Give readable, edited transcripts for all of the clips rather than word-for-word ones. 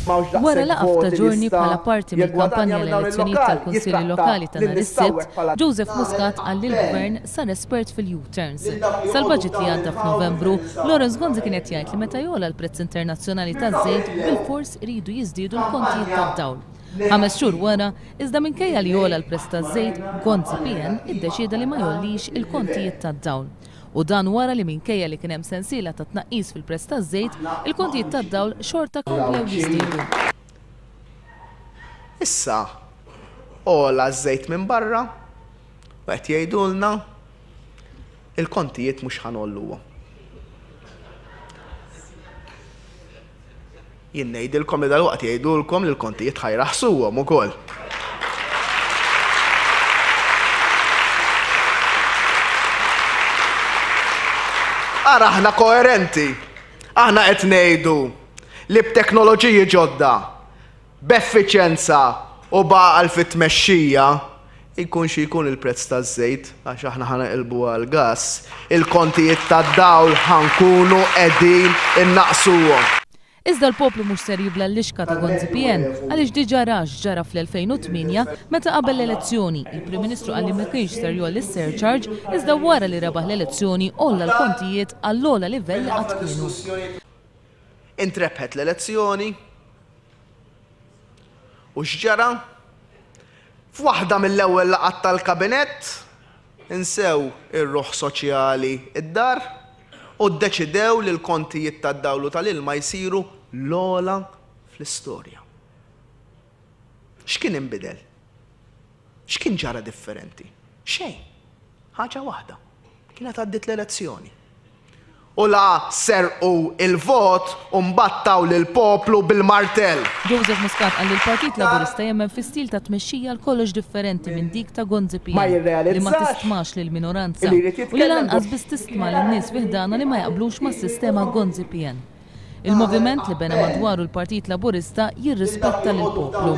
Wara laqgħa ta' ġurni bħala parti mill-kampanja l-elezzjonijiet tal-Kunsilli Lokali ta' nhar is-Sibt, Joseph Muscat qal li l-Gvern sar espert fil-U-turns. Sal-budget li għadda f'Novembru, Lawrence Gonzi kien qed jgħid li meta jogħla l-prezz internazzjonali taż-żejt bil-fors iridu jiżdiedu l-kontijiet tad-dawl. 5 xhur wara, iżda minkejja li jogħla l-prezz taż-żejt, Gonzi PN iddeċieda li ma jollix il-kontijiet tad-dawl. U dan wara li minkejja li kien hemm sensiela ta' tnaqqis fil-prezz taż-żejt, il-kontijiet tad-dawl xorta komplew jiżdiedu. Issa, ogħla ż-żejt minn barra, u qed jgħidulna il-kontijiet mhux ħanolluhom. Jien ngħidilkom li dalwaqt jgħidulkom li l-kontijiet ħajraħsuhom ukoll. Ara aħna koerenti, aħna qed ngħidu li b'teknoloġiji ġodda, b'effiċjenza u baqal fit-tmexxija jkun xi jkun il-prezz taż-żejt għax aħna ħanqilbu għall-gass, il-kontijiet tad-dawl ħankunu qegħdin innaqsuhom. Iżda l-poplu mhux ser jibla l-lixka ta' Gonzi PN għaliex diġà ġara fl-2008 meta qabel l-elezzjoni il-Prim Ministru qal li ma kienx ser jolli s-surcharge iżda wara li rebaħ l-elezzjoni olla l-kontijiet għall-ogħla livell li qatt kienu. Intrebħet l-elezzjoni u x'ġara? F'waħda mill-ewwel laqgħat tal-kabinett insew ir-ruħ soċjali id-dar u ddeċidew li l-kontijiet tad-dawl u tal-ilma jsiru l-ogħla fl-istorja. X'kien inbidel? X'kien ġara differenti? Xejn. Ħaġa waħda. Kienet għaddiet l-elezzjoni. U la serqu il-vot u mbattaw lill-poplu bil-martell. Joseph Muscat qal li l-Partit Laburista jemmen fi stil ta' tmexxija l kollox differenti minn dik ta' Gonzi PN li ma tistmax lill-minoranza u li lanqas biss tistma' lin-nies fiħdana li ma jaqblux mas-sistema Gonzi PN. Il-moviment li bena madwaru l-Partit Laburista jirrispetta lill-poplu.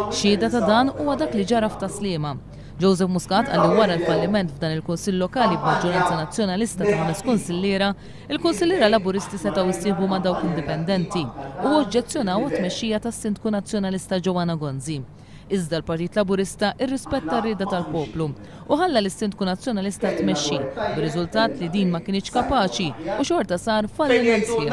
Xhieda ta' dan huwa dak li ġara f'Taslima. Joseph Muscat qal li wara l-falliment f'dan il-Kunsill Lokali b'maġġoranza nazzjonalista ta' 5 kunsilliera, il-kunsilliera Laburisti setgħu jissieħbu ma' dawk indipendenti u oġġezzjonaw għat-tmexxija tas-Sindku Nazzjonalista Joanna Gonzi. Iżda l-Partit Laburista irrispetta r-rieda tal-poplu u ħalla l-Sindku Nazzjonalista tmexxi bir-riżultat li din ma kienx kapaċi u xorta sar falliment sħiħ.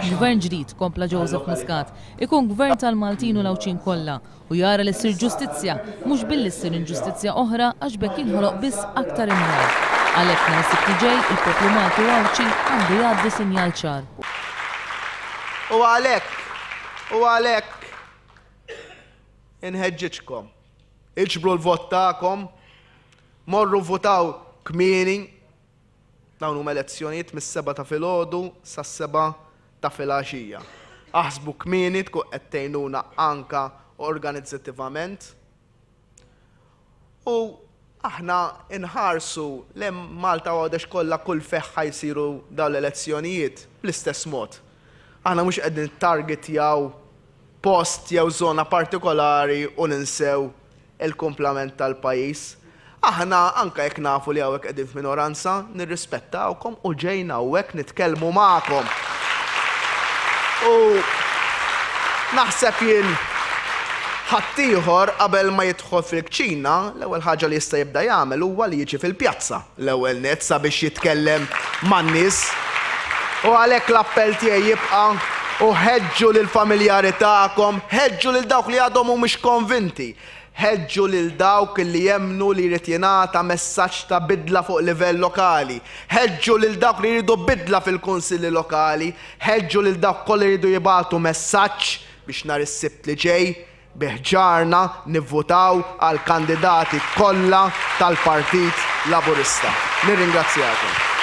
Gvern ġdid, kompla Joseph Muscat, ikun gvern tal-Maltin u l-Awċin kollha u jara li ssir ġustizzja mhux billi ssir inġustizzja oħra għax bekk jinħoloq biss aktar imħar. Għalhekk nhar is-Sibt ġej il-poplu Malti u Awċi għandu jgħaddi sinjal ċar. U għalhekk inħeġġitkom, iġbru l-vot tagħkom, morru votaw kmieni, dawn huma elezzjonijiet mis-7 ta' filgħodu sas-7 ta' filgħaxija. Aħsbu kmieni tkun qed tgħinuna anke organizzattivament. U aħna inħarsu lem Malta għodex kollha kull feħħa jsiru dawn l-elezzjonijiet bl-istess mod. Aħna mhux qegħdin targetjaw post jew żona partikolari u ninsew il-kumplament tal-pajjiż. Aħna anke jekk nafu li hawnhekk qegħdin f'minoranza, nirrispettawkom u ġejna hawnhekk nitkellmu magħkom. U naħseb jien ħadd ieħor qabel ma jidħol fil-kċina, l-ewwel ħaġa li jista' jibda jagħmel huwa li jiġi fil-pjazza l-ewwel nett sabiex jitkellem man-nies. U għalhekk l-appell tiegħi jibqa' u ħeġġu lill-familjari tagħkom, ħeġġu lil dawk li għadhom mhumiex konvinti, ħeġġu lil dawk li jemmnu li jrid jingħata messaġġ ta' bidla fuq livell lokali, ħeġġu lil dawk li jridu bidla fil-kunsilli lokali, ħeġġu lil dawk kollha jridu jibagħtu messaġġ biex nhar is-Sibt li ġej biħġarna nivvotaw għal kandidati kollha tal-Partit Laburista. Nirringrazzjakom.